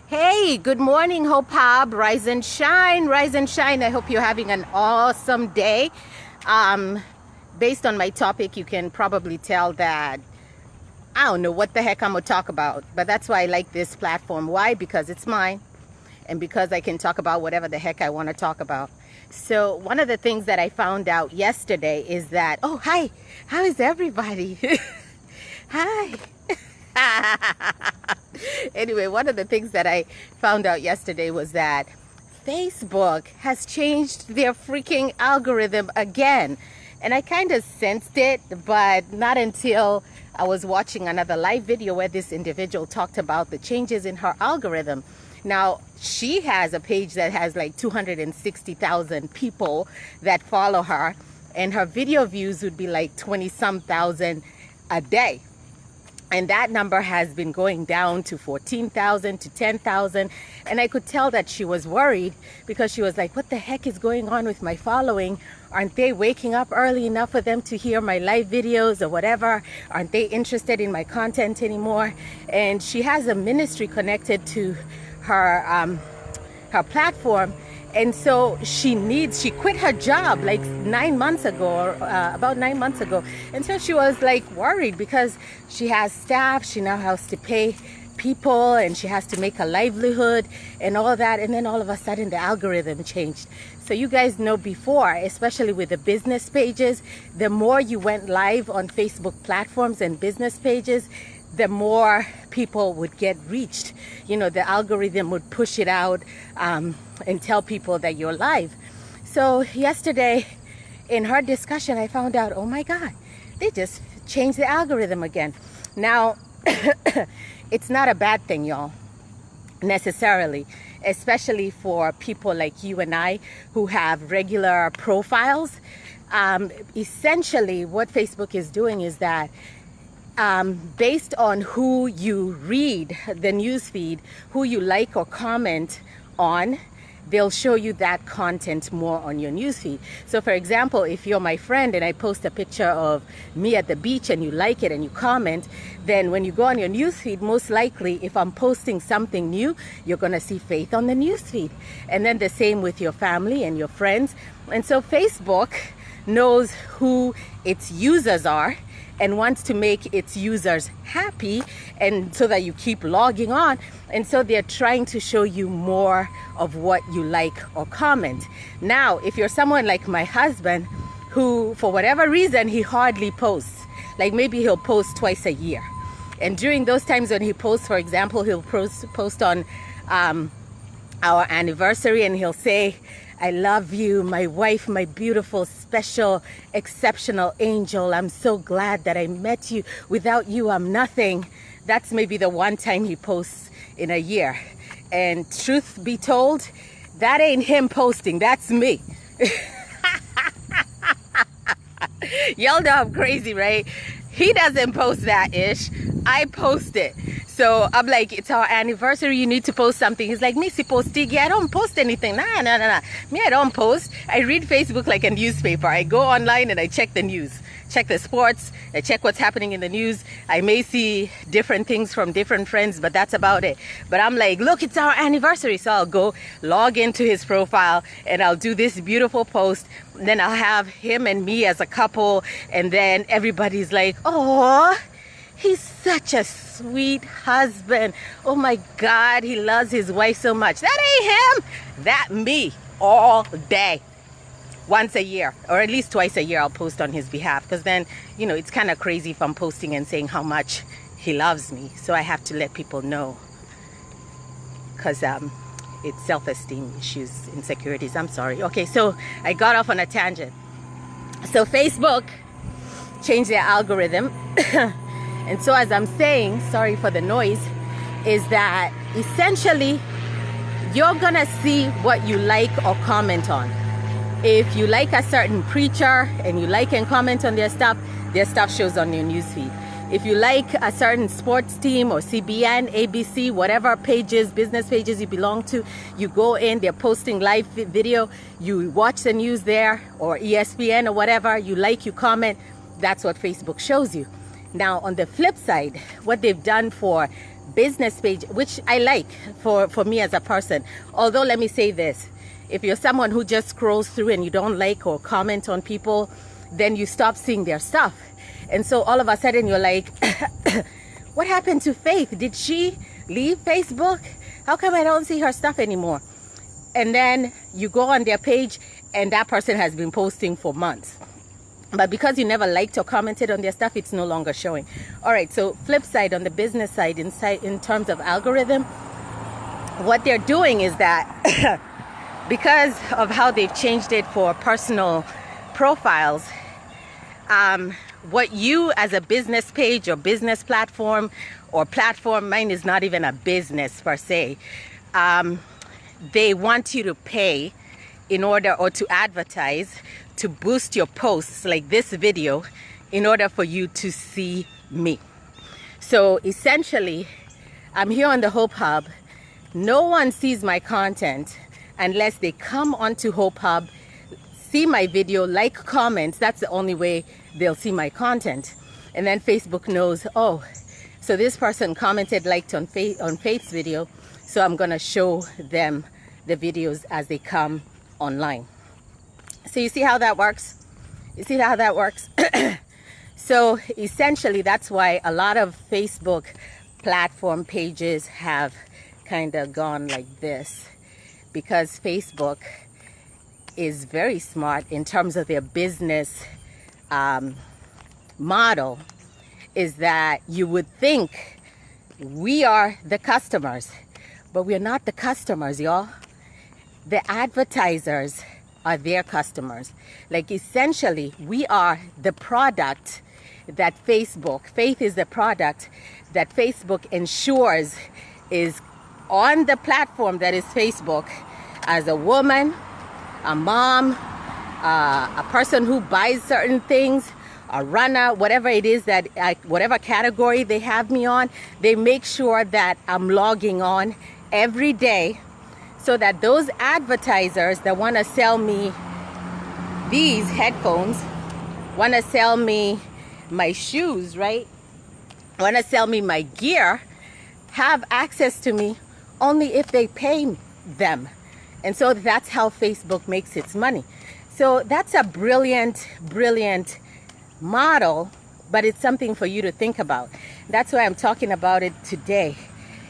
Hey, good morning, Hope Hub. Rise and shine, rise and shine. I hope you're having an awesome day. Based on my topic, you can probably tell that I don't know what the heck I'm gonna talk about, but that's why I like this platform. Why? Because it's mine, and because I can talk about whatever the heck I want to talk about. So one of the things that I found out yesterday is that, oh, hi, how is everybody? Hi. Anyway, one of the things that I found out yesterday was that Facebook has changed their freaking algorithm again. And I kind of sensed it, but not until I was watching another live video where this individual talked about the changes in her algorithm. Now, she has a page that has like 260,000 people that follow her, and her video views would be like 20-some thousand a day. And that number has been going down to 14,000 to 10,000. And I could tell that she was worried because she was like, what the heck is going on with my following? Aren't they waking up early enough for them to hear my live videos or whatever? Aren't they interested in my content anymore? And she has a ministry connected to her, her platform. And so she quit her job like 9 months ago, about 9 months ago. And so she was like worried because she has staff, she now has to pay people, and she has to make a livelihood and all that. And then all of a sudden the algorithm changed. So you guys know before, especially with the business pages, the more you went live on Facebook platforms and business pages, the more people would get reached. You know, the algorithm would push it out and tell people that you're live. So yesterday in her discussion, I found out, oh my God, they just changed the algorithm again. Now, it's not a bad thing, y'all, necessarily, especially for people like you and I who have regular profiles. Essentially, what Facebook is doing is that based on who you read the news feed, who you like or comment on, they'll show you that content more on your news feed. So for example, if you're my friend and I post a picture of me at the beach and you like it and you comment, then when you go on your news feed, most likely if I'm posting something new, you're gonna see Faith on the news feed. And then the same with your family and your friends. And so Facebook knows who its users are and wants to make its users happy, and so that you keep logging on. And so they're trying to show you more of what you like or comment. Now, if you're someone like my husband, who for whatever reason, he hardly posts, like maybe he'll post twice a year. And during those times when he posts, for example, he'll post on our anniversary and he'll say, I love you, my wife, my beautiful, special, exceptional angel. I'm so glad that I met you. Without you, I'm nothing. That's maybe the one time he posts in a year. And truth be told, that ain't him posting, that's me. Y'all know I'm crazy, right? He doesn't post that ish. I post it. So I'm like, it's our anniversary, you need to post something. He's like, Missy postigi, I don't post anything. Nah. Me, I don't post. I read Facebook like a newspaper. I go online and I check the news, check the sports, I check what's happening in the news. I may see different things from different friends, but that's about it. But I'm like, look, it's our anniversary. So I'll go log into his profile and I'll do this beautiful post. Then I'll have him and me as a couple. And then everybody's like, oh, he's such a sweet husband. Oh my God, he loves his wife so much. That ain't him. That me all day. Once a year, or at least twice a year, I'll post on his behalf. Because then, you know, it's kind of crazy if I'm posting and saying how much he loves me. So I have to let people know. Because it's self-esteem issues, insecurities. I'm sorry. Okay, so I got off on a tangent. So Facebook changed their algorithm. And so as I'm saying, sorry for the noise, is that essentially you're gonna see what you like or comment on. If you like a certain preacher and you like and comment on their stuff shows on your newsfeed. If you like a certain sports team or CBN, ABC, whatever pages, business pages you belong to, you go in, they're posting live video, you watch the news there, or ESPN or whatever, you like, you comment, that's what Facebook shows you. Now, on the flip side, what they've done for business page, which I like for me as a person. Although, let me say this, if you're someone who just scrolls through and you don't like or comment on people, then you stop seeing their stuff. And so all of a sudden you're like, what happened to Faith? Did she leave Facebook? How come I don't see her stuff anymore? And then you go on their page and that person has been posting for months. But because you never liked or commented on their stuff, it's no longer showing. All right, so flip side, on the business side, in terms of algorithm, what they're doing is that because of how they've changed it for personal profiles, what you as a business page or business platform or platform, mine is not even a business per se, they want you to pay in order, or to advertise, to boost your posts like this video in order for you to see me. So essentially, I'm here on the Hope Hub. No one sees my content unless they come onto Hope Hub, see my video, like, comment. That's the only way they'll see my content. And then Facebook knows, oh, so this person commented, liked on Faith's video, so I'm gonna show them the videos as they come online. So you see how that works? You see how that works? So essentially, that's why a lot of Facebook platform pages have kind of gone like this, because Facebook is very smart in terms of their business model, is that you would think we are the customers, but we're not the customers, y'all. The advertisers are their customers. Like, essentially, we are the product that Faith is the product that Facebook ensures is on the platform that is Facebook, as a woman, a mom, a person who buys certain things, a runner, whatever it is that, whatever category they have me on, they make sure that I'm logging on every day, so that those advertisers that want to sell me these headphones, want to sell me my shoes, right? Want to sell me my gear, have access to me only if they pay them. And so that's how Facebook makes its money. So that's a brilliant, brilliant model, but it's something for you to think about. That's why I'm talking about it today.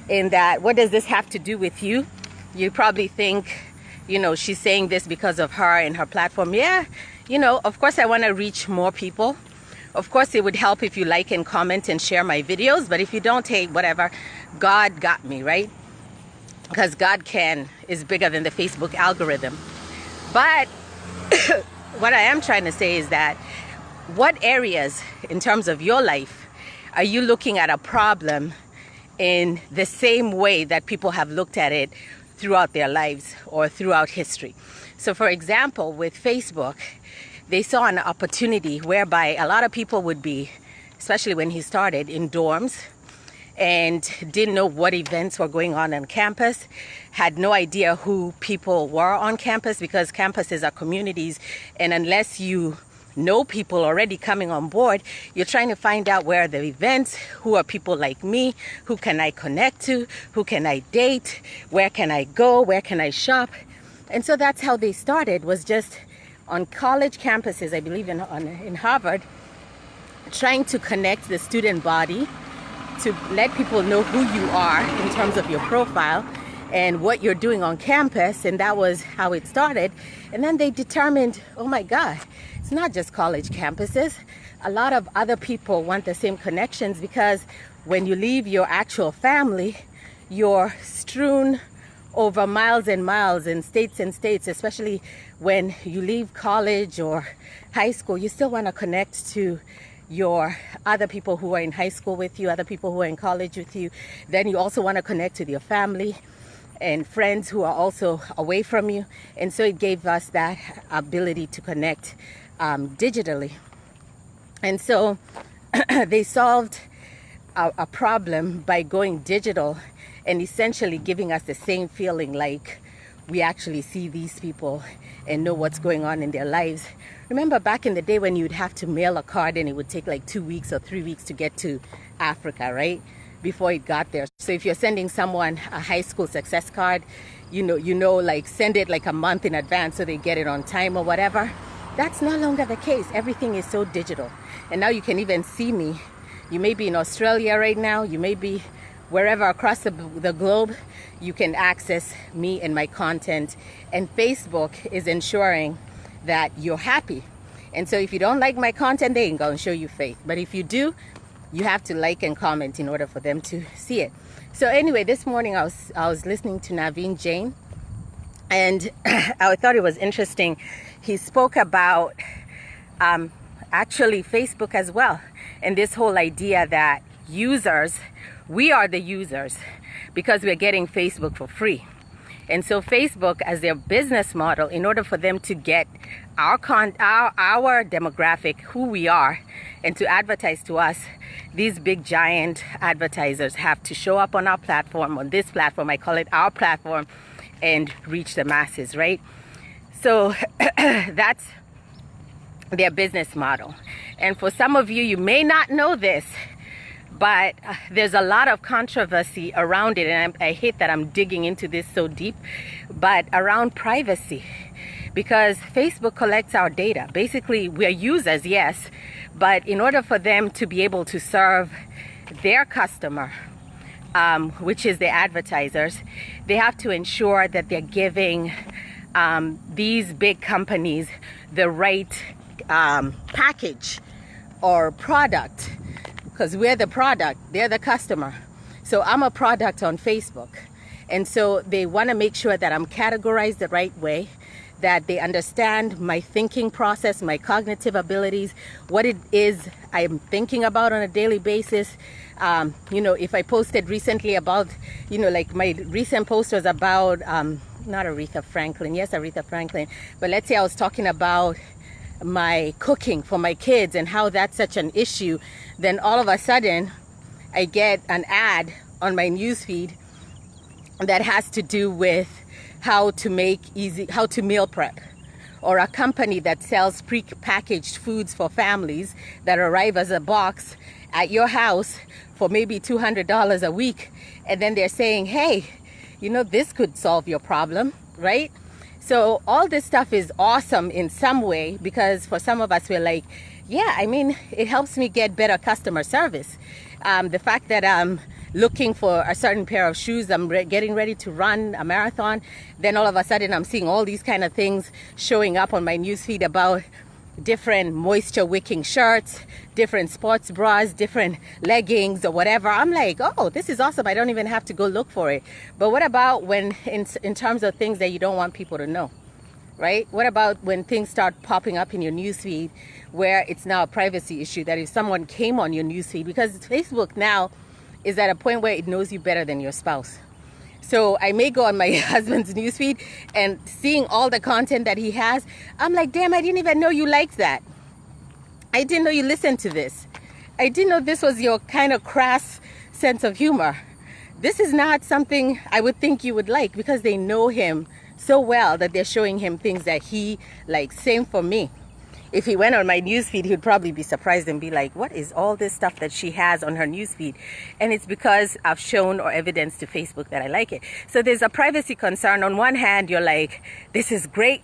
In that, what does this have to do with you? You probably think, you know, she's saying this because of her and her platform. Yeah, you know, of course I want to reach more people. Of course it would help if you like and comment and share my videos, but if you don't, hey, whatever, God got me, right? Because God is bigger than the Facebook algorithm. But what I am trying to say is that, what areas in terms of your life are you looking at a problem in the same way that people have looked at it throughout their lives or throughout history? So for example, with Facebook, they saw an opportunity whereby a lot of people would be, especially when he started, in dorms and didn't know what events were going on campus, had no idea who people were on campus, because campuses are communities, and unless you know people already coming on board, you're trying to find out where are the events, who are people like me, who can I connect to, who can I date, where can I go, where can I shop. And so that's how they started, was just on college campuses, I believe in Harvard, trying to connect the student body, to let people know who you are in terms of your profile and what you're doing on campus. And that was how it started. And then they determined, oh my God, it's not just college campuses. A lot of other people want the same connections, because when you leave your actual family, you're strewn over miles and miles and states, especially when you leave college or high school. You still want to connect to your other people who are in high school with you, other people who are in college with you. Then you also want to connect with your family and friends who are also away from you. And so it gave us that ability to connect digitally. And so they solved a problem by going digital and essentially giving us the same feeling, like we actually see these people and know what's going on in their lives. Remember back in the day when you'd have to mail a card and it would take like 2 weeks or 3 weeks to get to Africa, right? before it got there. So if you're sending someone a high school success card, like send it like a month in advance so they get it on time or whatever. That's no longer the case. Everything is so digital. And now you can even see me. You may be in Australia right now. You may be wherever across the globe. You can access me and my content. And Facebook is ensuring that you're happy. And so if you don't like my content, they ain't gonna show you faith. But if you do, you have to like and comment in order for them to see it. So anyway, this morning I was listening to Naveen Jain, and I thought it was interesting. He spoke about actually Facebook as well, and this whole idea that users, we are the users because we're getting Facebook for free. And so Facebook, as their business model, in order for them to get our demographic, who we are, and to advertise to us, these big giant advertisers have to show up on our platform, on this platform, I call it our platform, and reach the masses, right? So that's their business model. And for some of you, you may not know this, but there's a lot of controversy around it, and I hate that I'm digging into this so deep, but around privacy, because Facebook collects our data. Basically, we're users, yes, but in order for them to be able to serve their customer, which is the advertisers, they have to ensure that they're giving these big companies the right package or product, because we're the product, they're the customer. So I'm a product on Facebook. And so they want to make sure that I'm categorized the right way, that they understand my thinking process, my cognitive abilities, what it is I'm thinking about on a daily basis. If I posted recently about, like my recent post was about, not Aretha Franklin, yes, Aretha Franklin, but let's say I was talking about my cooking for my kids and how that's such an issue, then all of a sudden I get an ad on my newsfeed that has to do with how to meal prep, or a company that sells pre-packaged foods for families that arrive as a box at your house for maybe $200 a week, and then they're saying, hey, this could solve your problem, right? So all this stuff is awesome in some way, because for some of us, we're like, yeah, it helps me get better customer service. The fact that I'm looking for a certain pair of shoes, I'm getting ready to run a marathon, then all of a sudden I'm seeing all these kind of things showing up on my newsfeed about different moisture wicking shirts, different sports bras, different leggings or whatever. I'm like, oh, this is awesome. I don't even have to go look for it. But what about when in terms of things that you don't want people to know, right? What about when things start popping up in your newsfeed where it's now a privacy issue, that if someone came on your newsfeed, because Facebook now is at a point where it knows you better than your spouse. So I may go on my husband's newsfeed and seeing all the content that he has, I'm like, damn, I didn't even know you liked that. I didn't know you listened to this. I didn't know this was your kind of crass sense of humor. This is not something I would think you would like, because they know him so well that they're showing him things that he likes. Same for me. If he went on my newsfeed, he'd probably be surprised and be like, what is all this stuff that she has on her newsfeed? And it's because I've shown or evidenced to Facebook that I like it. So there's a privacy concern. On one hand, you're like, this is great.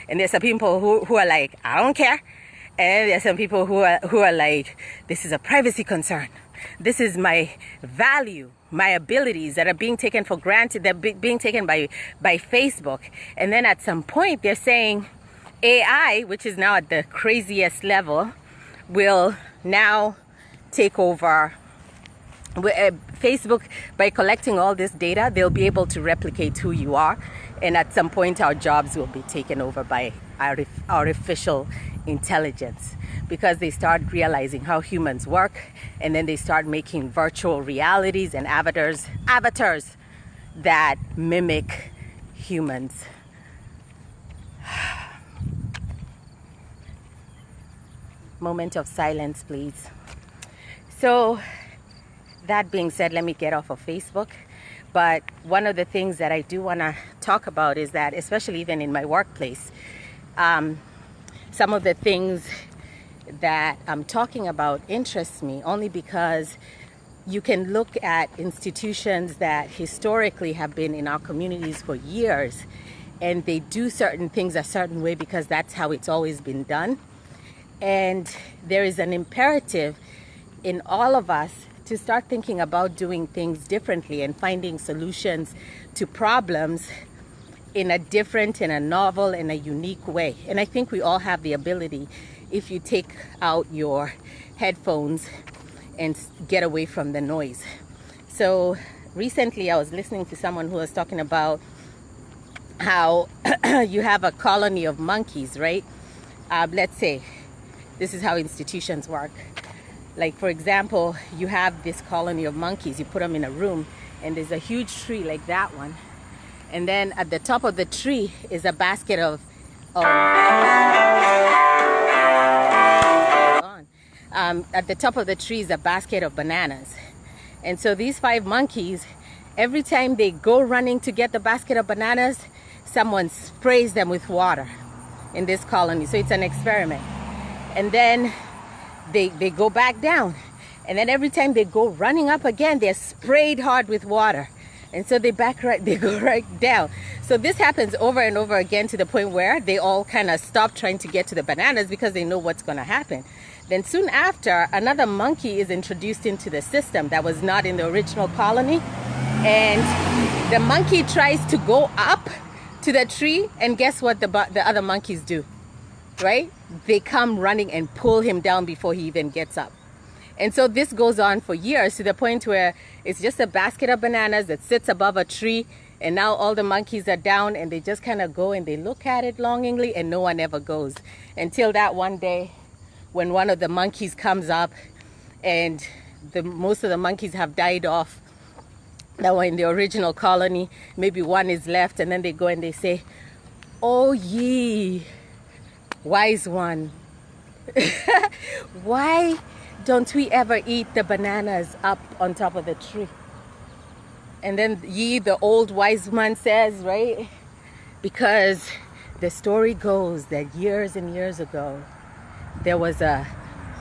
And there's some people who are like, I don't care. And there's some people who are like, this is a privacy concern. This is my value, my abilities that are being taken for granted, that are being taken by Facebook. And then at some point, they're saying, AI, which is now at the craziest level, will now take over. Facebook, by collecting all this data, they'll be able to replicate who you are. And at some point, our jobs will be taken over by artificial intelligence, because they start realizing how humans work, and then they start making virtual realities and avatars that mimic humans. Moment of silence, please. So that being said, let me get off of Facebook. But one of the things that I do want to talk about is that, especially even in my workplace, some of the things that I'm talking about interests me, only because you can look at institutions that historically have been in our communities for years, and they do certain things a certain way because that's how it's always been done. And there is an imperative in all of us to start thinking about doing things differently and finding solutions to problems in a different, in a novel, in a unique way. And I think we all have the ability, if you take out your headphones and get away from the noise. So recently I was listening to someone who was talking about how you have a colony of monkeys, right? Let's say this is how institutions work. Like, for example, you have this colony of monkeys, you put them in a room, and there's a huge tree like that one. And then at the top of the tree is a basket of at the top of the tree is a basket of bananas. And so these 5 monkeys, every time they go running to get the basket of bananas, someone sprays them with water in this colony. So it's an experiment. And then they go back down. And then every time they go running up again, they're sprayed hard with water. And so they go right down. So this happens over and over again to the point where they all kind of stop trying to get to the bananas because they know what's going to happen. Then soon after, another monkey is introduced into the system that was not in the original colony. And the monkey tries to go up to the tree, and guess what the other monkeys do, right? They come running and pull him down before he even gets up. And so this goes on for years to the point where it's just a basket of bananas that sits above a tree, and now all the monkeys are down and they just kind of go and they look at it longingly, and no one ever goes until that one day when one of the monkeys comes up, and most of the monkeys have died off that were in the original colony. Maybe one is left, and then they go and they say, "Oh ye wise one, why don't we ever eat the bananas up on top of the tree?" And then ye, the old wise man, says, right? Because the story goes that years and years ago, there was a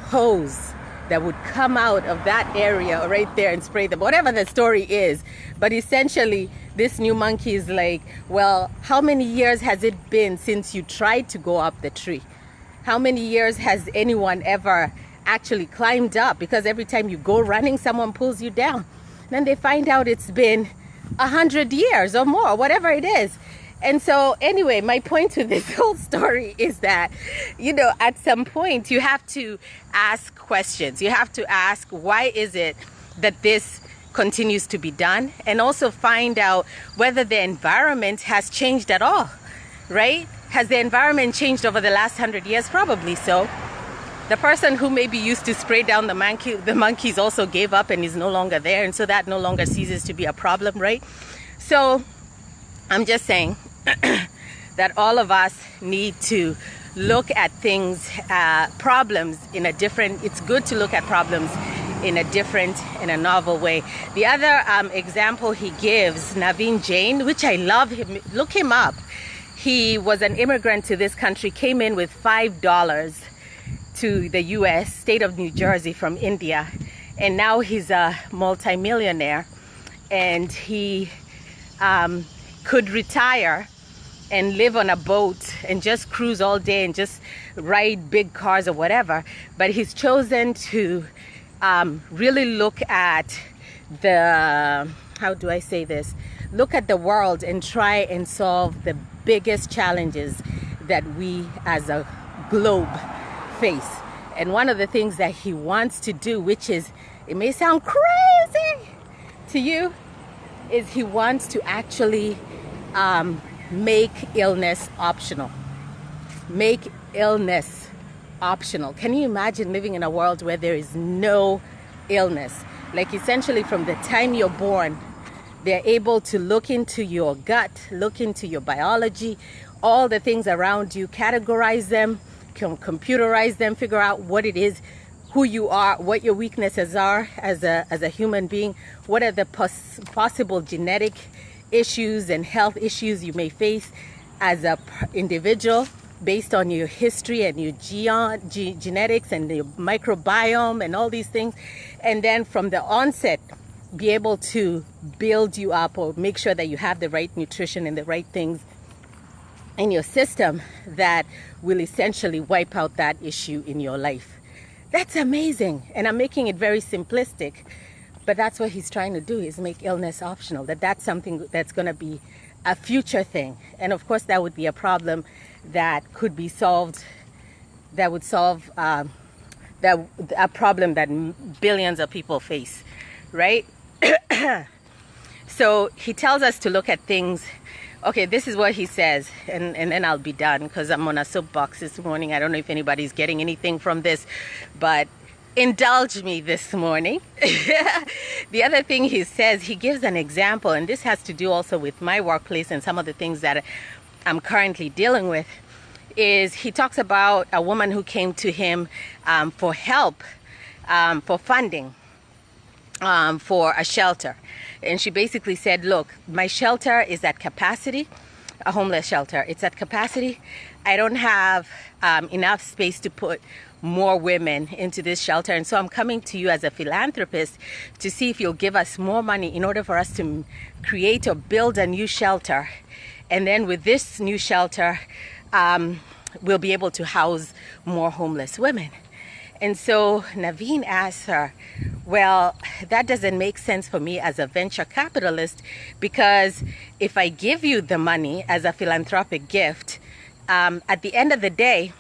hose that would come out of that area right there and spray them, whatever the story is. But essentially, this new monkey is like, well, how many years has it been since you tried to go up the tree? How many years has anyone ever actually climbed up? Because every time you go running, someone pulls you down. Then they find out it's been 100 years or more, whatever it is. And so anyway, my point to this whole story is that, you know, at some point you have to ask questions. You have to ask, why is it that this continues to be done? And also find out whether the environment has changed at all, right? Has the environment changed over the last 100 years? Probably so. The person who maybe used to spray down the monkeys also gave up and is no longer there. And so that no longer ceases to be a problem, right? So I'm just saying that all of us need to look at things, problems in a different, it's good to look at problems in a different, in a novel way. The other example he gives, Naveen Jain, which I love him, look him up. He was an immigrant to this country, came in with $5 to the US, state of New Jersey, from India. And now he's a multimillionaire, and he could retire and live on a boat and just cruise all day and just ride big cars or whatever. But he's chosen to really look at the, how do I say this? Look at the world and try and solve the biggest challenges that we as a globe face. And one of the things that he wants to do, which is, it may sound crazy to you, is he wants to actually make illness optional. Make illness optional. Can you imagine living in a world where there is no illness? Like, essentially from the time you're born, they're able to look into your gut, look into your biology, all the things around you, categorize them, computerize them, figure out what it is, who you are, what your weaknesses are as a human being, what are the possible genetic issues and health issues you may face as an individual, based on your history and your genetics and your microbiome and all these things. And then from the onset, be able to build you up or make sure that you have the right nutrition and the right things in your system that will essentially wipe out that issue in your life. That's amazing. And I'm making it very simplistic, but that's what he's trying to do, is make illness optional, that's something that's going to be a future thing. And of course, that would be a problem that could be solved, that would solve a problem that billions of people face, right? So he tells us to look at things. Okay, this is what he says, and then I'll be done because I'm on a soapbox this morning. I don't know if anybody's getting anything from this, but indulge me this morning. The other thing he says, he gives an example, and this has to do also with my workplace and some of the things that I'm currently dealing with, is he talks about a woman who came to him for help, for funding, for a shelter. And she basically said, look, my shelter is at capacity, a homeless shelter. It's at capacity. I don't have enough space to put more women into this shelter. And so I'm coming to you as a philanthropist to see if you'll give us more money in order for us to create or build a new shelter. And then with this new shelter, we'll be able to house more homeless women. And so Naveen asked her, well, that doesn't make sense for me as a venture capitalist, because if I give you the money as a philanthropic gift, at the end of the day,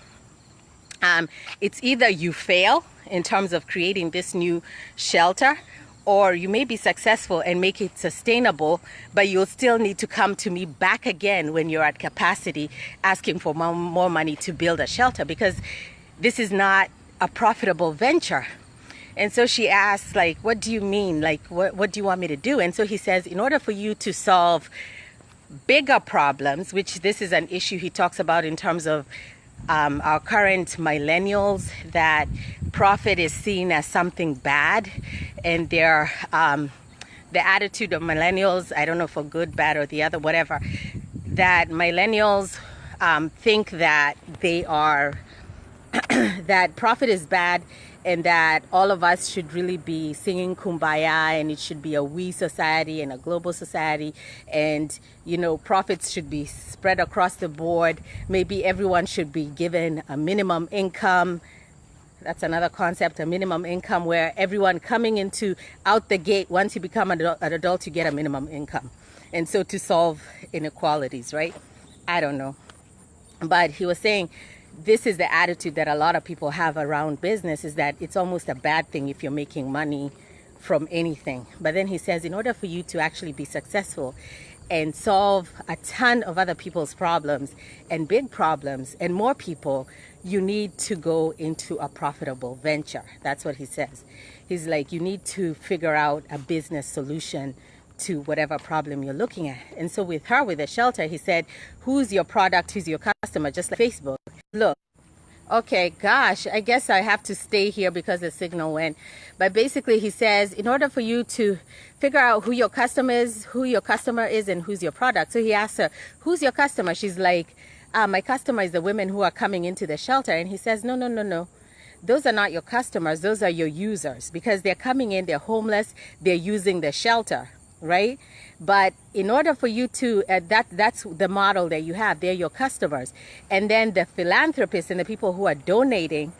it's either you fail in terms of creating this new shelter, or you may be successful and make it sustainable, but you'll still need to come to me back again when you're at capacity asking for more money to build a shelter, because this is not a profitable venture. And so she asks, like, what do you mean? Like, what do you want me to do? And so he says, in order for you to solve bigger problems, which this is an issue he talks about in terms of our current millennials, that profit is seen as something bad, and the attitude of millennials, I don't know for good, bad, or the other, whatever, that millennials think that they are that profit is bad, and that all of us should really be singing kumbaya, and it should be a we society and a global society, and you know, profits should be spread across the board. Maybe everyone should be given a minimum income. That's another concept, a minimum income, where everyone coming out the gate, once you become an adult, you get a minimum income. And so to solve inequalities, right? I don't know. But he was saying, this is the attitude that a lot of people have around business, is that it's almost a bad thing if you're making money from anything. But then he says, in order for you to actually be successful and solve a ton of other people's problems and big problems and more people, you need to go into a profitable venture. That's what he says. He's like, you need to figure out a business solution to whatever problem you're looking at. And so with her, with the shelter, he said, who's your product, who's your customer? Just like Facebook. Look, okay, gosh, I guess I have to stay here because the signal went. But basically he says, in order for you to figure out who your customer is, and who's your product. So he asks her, who's your customer? She's like, my customer is the women who are coming into the shelter. And he says, no. Those are not your customers. Those are your users, because they're coming in, they're homeless, they're using the shelter, right? But in order for you to, that's the model that you have. They're your customers. And then the philanthropists and the people who are donating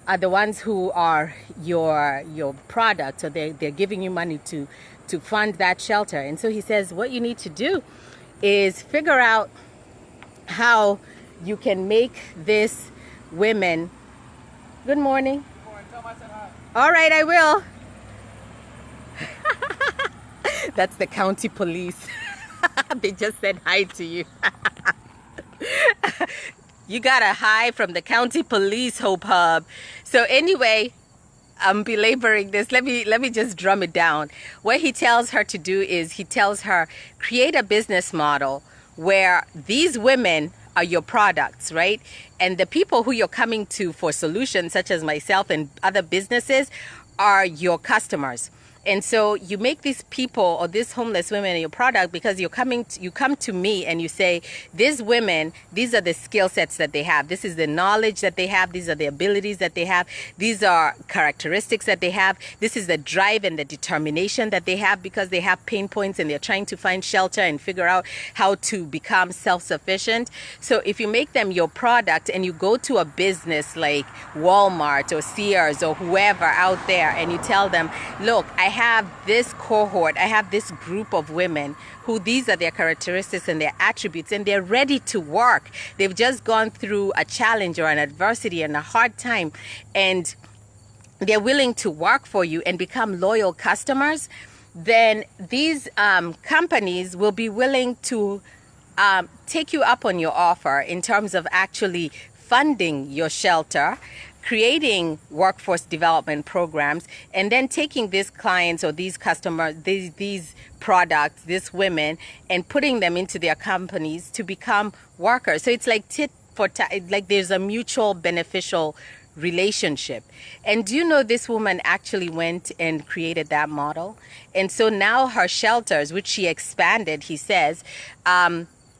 are the ones who are your product. So they're giving you money to fund that shelter. And so he says, what you need to do is figure out how you can make this women. Good morning. Good morning. Tell them I said hi. All right, I will. That's the county police. They just said hi to you. You got a hi from the county police, Hope Hub. So anyway, I'm belaboring this. Let me just drum it down. What he tells her to do is, he tells her, create a business model where these women are your products, right? And the people who you're coming to for solutions, such as myself and other businesses, are your customers. And so you make these people or these homeless women your product because you come to me and you say, these women, these are the skill sets that they have. This is the knowledge that they have. These are the abilities that they have. These are characteristics that they have. This is the drive and the determination that they have because they have pain points and they're trying to find shelter and figure out how to become self-sufficient. So if you make them your product and you go to a business like Walmart or Sears or whoever out there and you tell them, look, I have this cohort, I have this group of women who these are their characteristics and their attributes, and they're ready to work. They've just gone through a challenge or an adversity and a hard time, and they're willing to work for you and become loyal customers. Then these companies will be willing to take you up on your offer in terms of actually funding your shelter, creating workforce development programs, and then taking these clients or these customers, these products, these women, and putting them into their companies to become workers. So it's like tit for tat, like there's a mutual beneficial relationship. And do you know this woman actually went and created that model? And so now her shelters, which she expanded, he says,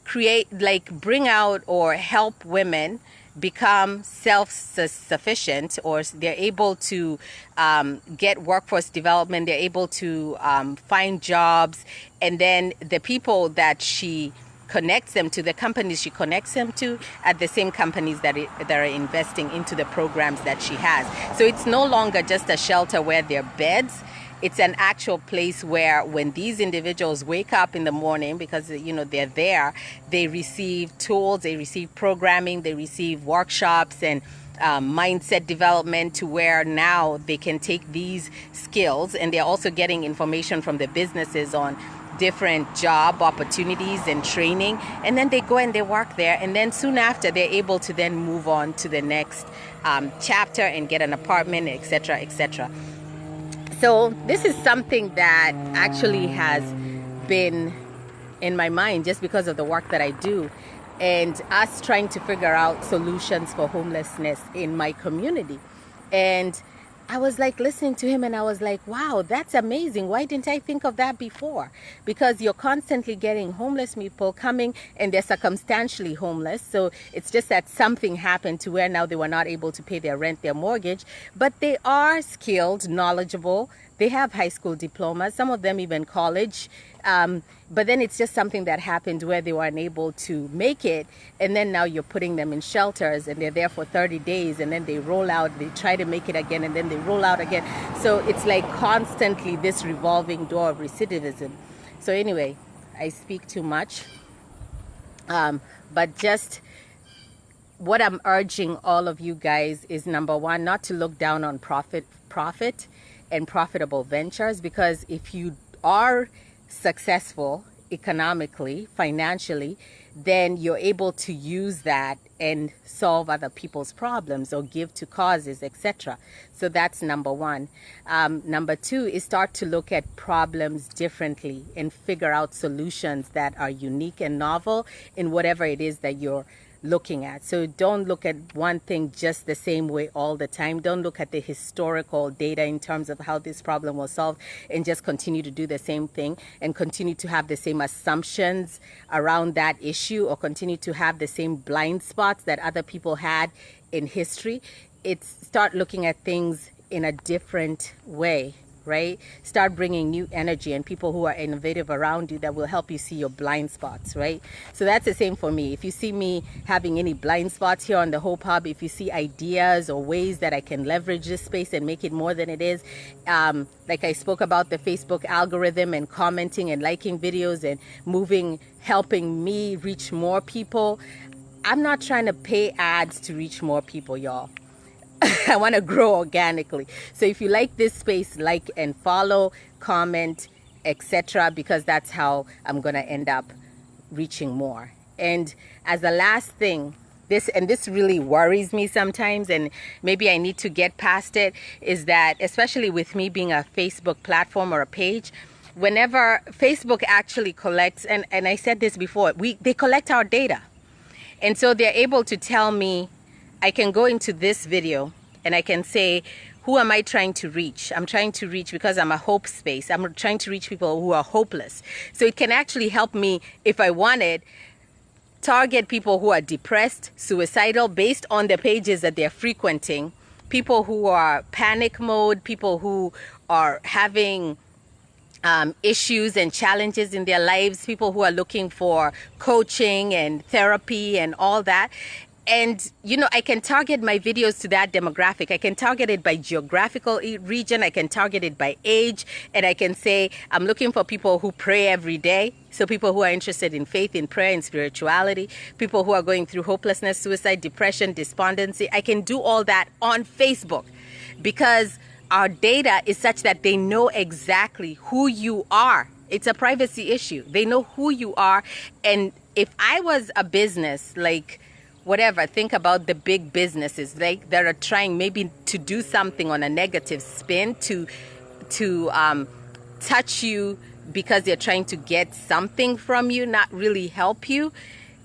bring out or help women become self-sufficient, or they're able to get workforce development, they're able to find jobs, and then the people that she connects them to, the companies she connects them to, are the same companies that are investing into the programs that she has. So it's no longer just a shelter where there are beds. It's an actual place where when these individuals wake up in the morning, because they're there, they receive tools, they receive programming, they receive workshops and mindset development, to where now they can take these skills, and they're also getting information from the businesses on different job opportunities and training, and then they go and they work there, and then soon after they're able to then move on to the next chapter and get an apartment, etc., etc. So this is something that actually has been in my mind just because of the work that I do, and us trying to figure out solutions for homelessness in my community. And I was like listening to him and I was like, wow, that's amazing. Why didn't I think of that before? Because you're constantly getting homeless people coming and they're circumstantially homeless. So it's just that something happened to where now they were not able to pay their rent, their mortgage, but they are skilled, knowledgeable. They have high school diplomas, some of them even college. But then it's just something that happened where they were unable to make it. And then now you're putting them in shelters and they're there for 30 days and then they roll out, they try to make it again and then they roll out again. So it's like constantly this revolving door of recidivism. So anyway, I speak too much. But just what I'm urging all of you guys is, number one, not to look down on profit and profitable ventures, because if you are successful economically, financially, then you're able to use that and solve other people's problems or give to causes, etc. So that's number one. Number two is start to look at problems differently and figure out solutions that are unique and novel in whatever it is that you're looking at. So don't look at one thing just the same way all the time. Don't look at the historical data in terms of how this problem was solved and just continue to do the same thing and continue to have the same assumptions around that issue, or continue to have the same blind spots that other people had in history. It's start looking at things in a different way, right? Start bringing new energy and people who are innovative around you that will help you see your blind spots, right? So that's the same for me. If you see me having any blind spots here on the Hope Hub, if you see ideas or ways that I can leverage this space and make it more than it is, like I spoke about the Facebook algorithm and commenting and liking videos and helping me reach more people. I'm not trying to pay ads to reach more people, y'all. I want to grow organically. So if you like this space, like and follow, comment, etc., because that's how I'm going to end up reaching more. And as a last thing, this really worries me sometimes, and maybe I need to get past it, is that especially with me being a Facebook platform or a page, whenever Facebook actually collects, and I said this before, they collect our data. And so they're able to tell me, I can go into this video and I can say, who am I trying to reach? I'm trying to reach, because I'm a hope space, I'm trying to reach people who are hopeless. So it can actually help me, if I wanted, target people who are depressed, suicidal, based on the pages that they're frequenting, people who are panic mode, people who are having issues and challenges in their lives, people who are looking for coaching and therapy and all that. And, you know, I can target my videos to that demographic. I can target it by geographical region. I can target it by age. And I can say, I'm looking for people who pray every day. So people who are interested in faith, in prayer, in spirituality, people who are going through hopelessness, suicide, depression, despondency. I can do all that on Facebook, because our data is such that they know exactly who you are. It's a privacy issue. They know who you are. And if I was a business, like, whatever, think about the big businesses, like, that are trying maybe to do something on a negative spin to touch you because they're trying to get something from you, not really help you.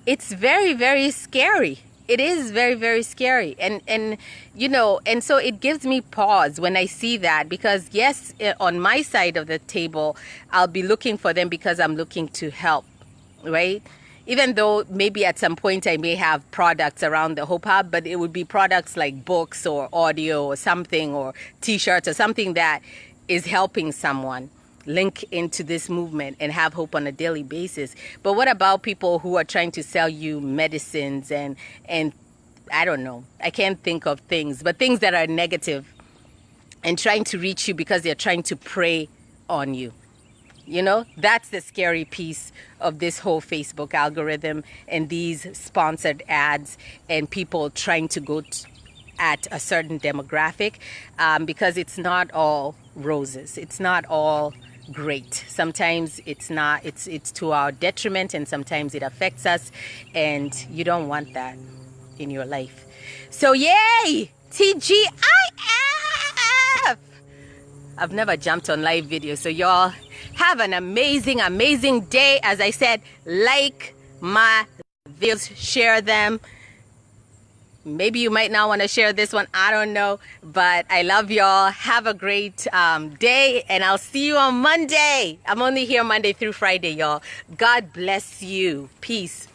It's very, very scary. It is very, very scary. And you know, and so it gives me pause when I see that, because yes, on my side of the table, I'll be looking for them because I'm looking to help, right? Even though maybe at some point I may have products around the Hope Hub, but it would be products like books or audio or something, or t-shirts or something that is helping someone link into this movement and have hope on a daily basis. But what about people who are trying to sell you medicines and I don't know, I can't think of things, but things that are negative, and trying to reach you because they're trying to prey on you? You know, that's the scary piece of this whole Facebook algorithm and these sponsored ads and people trying to go at a certain demographic, because it's not all roses. It's not all great. Sometimes it's not, it's to our detriment, and sometimes it affects us, and you don't want that in your life. So yay, TGIF! I've never jumped on live video, so y'all have an amazing, amazing day. As I said, like my videos, share them. Maybe you might not want to share this one, I don't know, but I love y'all. Have a great day, and I'll see you on Monday. I'm only here Monday through Friday, y'all. God bless you. Peace.